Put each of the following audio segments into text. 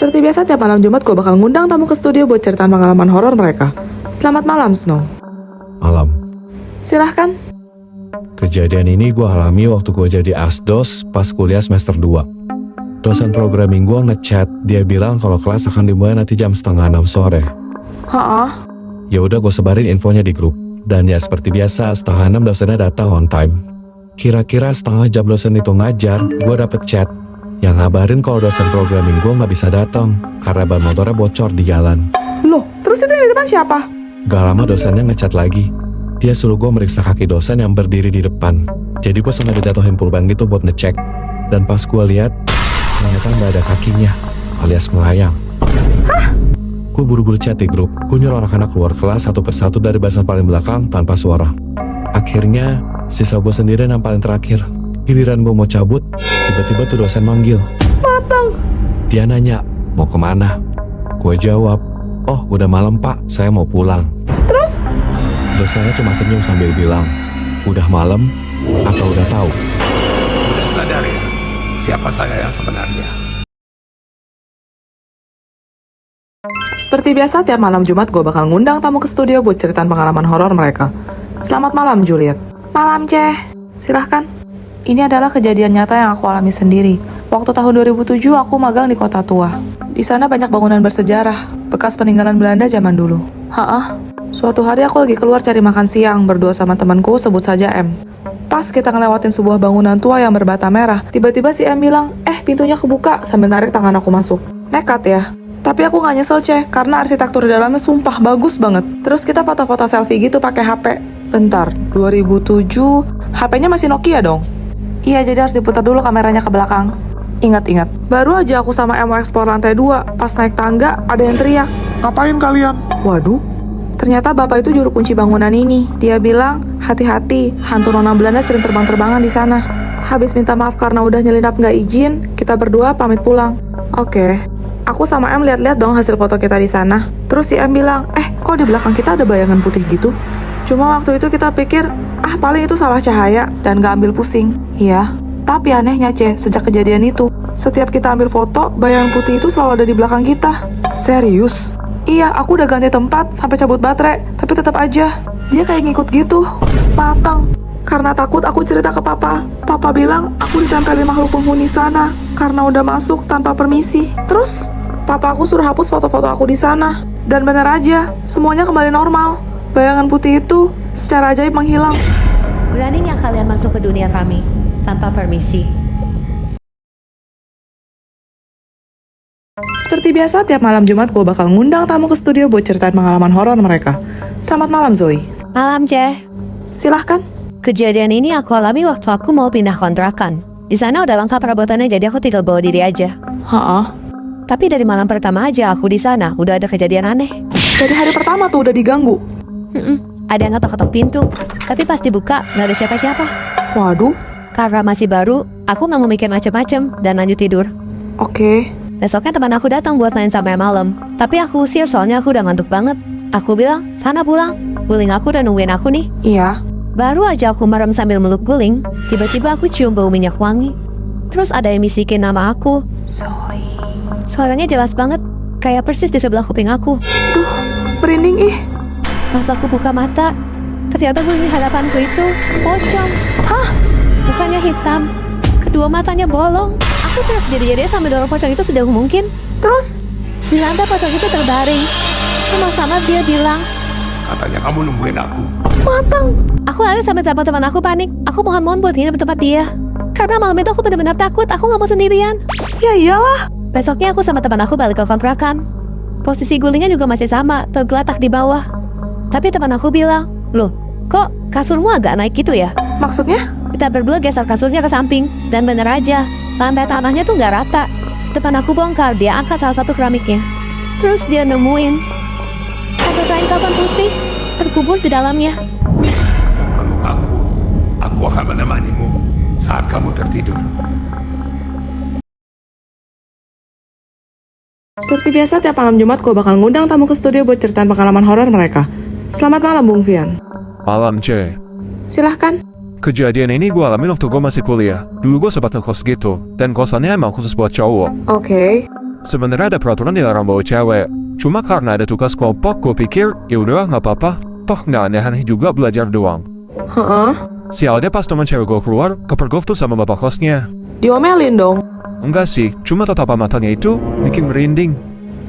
Seperti biasa tiap malam Jumat gue bakal ngundang tamu ke studio buat ceritaan pengalaman horor mereka. Selamat malam, Snow. Malam. Silahkan. Kejadian ini gue alami waktu gue jadi asdos pas kuliah semester 2. Dosen programming gue ngechat, dia bilang kalau kelas akan dimulai nanti jam 5:30 sore. Ha-ah. Ya udah gue sebarin infonya di grup. Dan ya seperti biasa 5:30 dosennya datang on time. Kira-kira setengah jam dosen itu ngajar, gue dapet chat yang ngabarin kalau dosen programming gue nggak bisa datang karena ban motornya bocor di jalan. Loh, terus itu yang di depan siapa? Gak lama dosennya ngechat lagi. Dia suruh gue meriksa kaki dosen yang berdiri di depan. Jadi gue sengaja jatuhin pulpen gitu buat ngecek. Dan pas gue lihat, ternyata nggak ada kakinya, alias melayang. Hah? Gue buru-buru chat di grup. Gue nyuruh anak-anak keluar kelas satu persatu dari barisan paling belakang tanpa suara. Akhirnya, sisa gue sendirian yang paling terakhir. Giliran gue mau cabut, tiba-tiba tuh dosen manggil. Matang. Dia nanya, mau kemana? Gue jawab, oh udah malam pak, saya mau pulang. Terus? Dosennya cuma senyum sambil bilang, udah malam atau udah tahu? Udah sadar ya, siapa saya yang sebenarnya? Seperti biasa tiap malam Jumat gue bakal ngundang tamu ke studio buat ceritaan pengalaman horor mereka. Selamat malam, Juliet. Malam, Ceh. Silahkan. Ini adalah kejadian nyata yang aku alami sendiri. Waktu tahun 2007 aku magang di Kota Tua. Di sana banyak bangunan bersejarah, bekas peninggalan Belanda zaman dulu. Suatu hari aku lagi keluar cari makan siang berdua sama temanku, sebut saja M. Pas kita ngelewatin sebuah bangunan tua yang berbata merah, tiba-tiba si M bilang, pintunya kebuka, sambil narik tangan aku masuk. Nekat ya. Tapi aku gak nyesel, Ceh, karena arsitektur di dalamnya sumpah bagus banget. Terus kita foto-foto selfie gitu pakai HP. Bentar, 2007, HP-nya masih Nokia dong? Iya, jadi harus diputar dulu kameranya ke belakang. Ingat-ingat, baru aja aku sama M explore lantai 2, pas naik tangga ada yang teriak. Ngapain kalian? Waduh, ternyata bapak itu juru kunci bangunan ini. Dia bilang, hati-hati, hantu nona Belanda sering terbang-terbangan di sana. Habis minta maaf karena udah nyelinap nggak izin, kita berdua pamit pulang. Oke, aku sama M lihat-lihat dong hasil foto kita di sana. Terus si M bilang, kok di belakang kita ada bayangan putih gitu? Cuma waktu itu kita pikir, paling itu salah cahaya dan gak ambil pusing. Iya, tapi anehnya sejak kejadian itu, setiap kita ambil foto, bayangan putih itu selalu ada di belakang kita. Serius? Iya, aku udah ganti tempat sampai cabut baterai, tapi tetap aja dia kayak ngikut gitu. Matang. Karena takut aku cerita ke papa. Papa bilang aku ditempelin makhluk penghuni sana karena udah masuk tanpa permisi. Terus papa aku suruh hapus foto-foto aku di sana. Dan bener aja, semuanya kembali normal. Bayangan putih itu secara ajaib menghilang. Beraninya kalian masuk ke dunia kami tanpa permisi. Seperti biasa, tiap malam Jumat gue bakal ngundang tamu ke studio buat ceritain pengalaman horor mereka. Selamat malam, Zoe. Malam, Ceh. Silahkan. Kejadian ini aku alami waktu aku mau pindah kontrakan. Di sana udah lengkap perabotannya, jadi aku tinggal bawa diri aja. Tapi dari malam pertama aja aku di sana udah ada kejadian aneh. Dari hari pertama tuh udah diganggu. Ada yang ngetok-ngetok pintu, tapi pas dibuka nggak ada siapa-siapa. Waduh. Karena masih baru, aku nggak mau mikir macem-macem dan lanjut tidur. Oke. Besoknya teman aku datang buat main sampai malam, tapi aku usir soalnya aku udah ngantuk banget. Aku bilang, sana pulang. Guling aku udah nungguin aku nih. Iya. Baru aja aku merem sambil meluk guling, tiba-tiba aku cium bau minyak wangi. Terus ada yang bisikin nama aku. Zoe. Suaranya jelas banget, kayak persis di sebelah kuping aku. Duh, merinding ih. Pas aku buka mata, ternyata guling di hadapanku itu pocong. Hah? Mukanya hitam, kedua matanya bolong. Aku terus jadi sambil dorong pocong itu sedang mungkin. Terus? Di lantai pocong itu terbaring. Sama-sama dia bilang, Katanya kamu nungguin aku. Matang. aku lari sampai teman-teman aku panik. Aku mohon-mohon buat nginep di tempat dia. Karena malam itu aku benar-benar takut, aku gak mau sendirian. Ya iyalah. Besoknya aku sama teman aku balik ke kontrakan. Posisi gulingnya juga masih sama, tergeletak di bawah. Tapi teman aku bilang, loh, kok kasurmu agak naik gitu ya? Maksudnya? Kita berdua geser kasurnya ke samping. Dan bener aja, lantai tanahnya tuh gak rata. Depan aku bongkar, dia angkat salah satu keramiknya. Terus dia nemuin ada kain kafan putih terkubur di dalamnya. Peluk aku akan menemanimu saat kamu tertidur. Seperti biasa, tiap malam Jumat gue bakal ngundang tamu ke studio buat ceritain pengalaman horor mereka. Selamat malam, Bung Fian. Malam, C. Silahkan. Kejadian ini gue alamin waktu gue masih kuliah. Dulu gue sempat ngekos gitu, dan kosannya emang khusus buat cowok. Oke. Sebenarnya ada peraturan dilarang bawa cewek. Cuma karena ada tugas kelompok, gue pikir, yaudah nggak apa-apa. Toh nggak aneh-aneh juga belajar doang. Heeh. Sialnya pas teman cewek gue keluar, kepergok tuh sama bapak kosnya. Diomelin dong. Enggak sih, cuma tatapan matanya itu bikin merinding.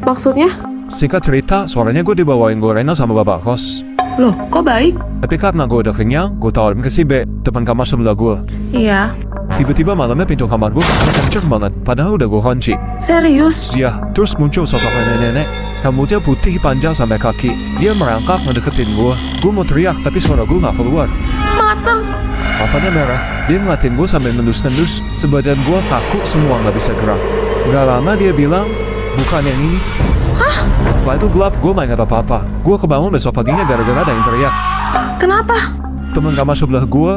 Maksudnya? Singkat cerita, suaranya gue dibawain gorengan sama bapak kos. Loh, kok baik? Tapi karena gue udah kenyang, gue tawarin ke si B, depan kamar sebelah gue. Iya. Tiba-tiba malamnya pintu kamar gue kenceng banget, padahal udah gue kunci. Serius? Ya, terus muncul sosok nenek-nenek. Rambutnya putih panjang sampai kaki. Dia merangkak ngedeketin gue. Gue mau teriak, tapi suara gue gak keluar. Mateng. Matanya merah. Dia ngeliatin gue sambil nendus-nendus. Sebadan gue kaku, semua gak bisa gerak. Gak lama dia bilang, bukan yang ini. Hah? Setelah itu gelap, gue gak ingat apa-apa. Gue kebangun besok paginya gara-gara ada yang teriak. Kenapa? Temen kamar sebelah gue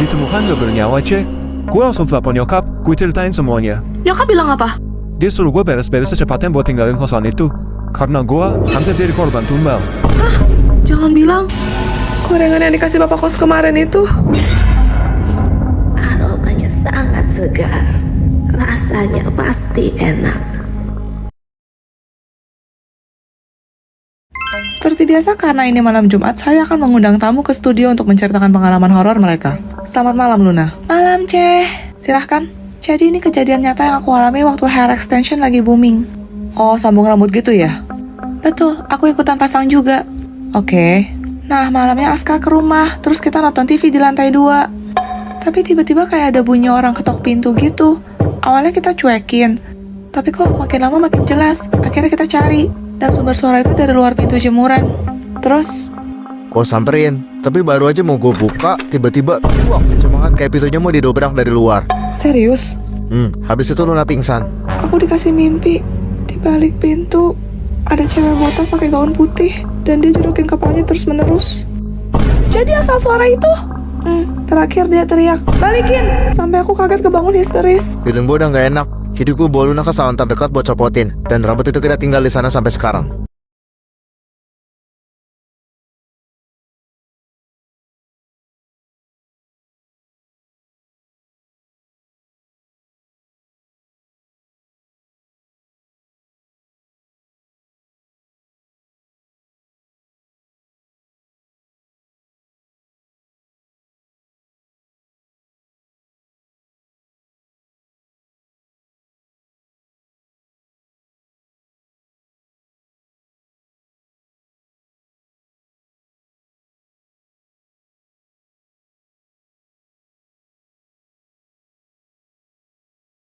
ditemukan gak bernyawa, Ce. Gue langsung telepon nyokap, gue ceritain semuanya. Nyokap bilang apa? Dia suruh gue beres-beres secepatnya buat tinggalin kosan itu. Karena gue hampir jadi korban tumbal. Hah? Jangan bilang gorengan yang dikasih bapak kos kemarin itu. Aromanya sangat segar. Rasanya pasti enak. Seperti biasa, karena ini malam Jumat, saya akan mengundang tamu ke studio untuk menceritakan pengalaman horor mereka. Selamat malam, Luna. Malam, Ceh. Silahkan. Jadi ini kejadian nyata yang aku alami waktu hair extension lagi booming. Oh, sambung rambut gitu ya? Betul, aku ikutan pasang juga. Oke. Nah, malamnya Aska ke rumah, terus kita nonton TV di lantai 2. Tapi tiba-tiba kayak ada bunyi orang ketok pintu gitu. Awalnya kita cuekin, tapi kok makin lama makin jelas. Akhirnya kita cari, dan sumber suara itu dari luar pintu jemuran. Terus, Gue samperin, tapi baru aja mau gue buka, tiba-tiba wah, kenceng banget kayak pintunya mau didobrak dari luar. serius? Habis itu Luna pingsan. Aku dikasih mimpi. Di balik pintu ada cewek botak pakai gaun putih, dan dia judokin kepalanya terus menerus. Jadi asal suara itu? Terakhir dia teriak, balikin! Sampai aku kaget kebangun histeris. Feeling gue udah gak enak. Jadi gue bawa Luna ke salon terdekat buat copotin, dan rambut itu kita tinggal di sana sampai sekarang.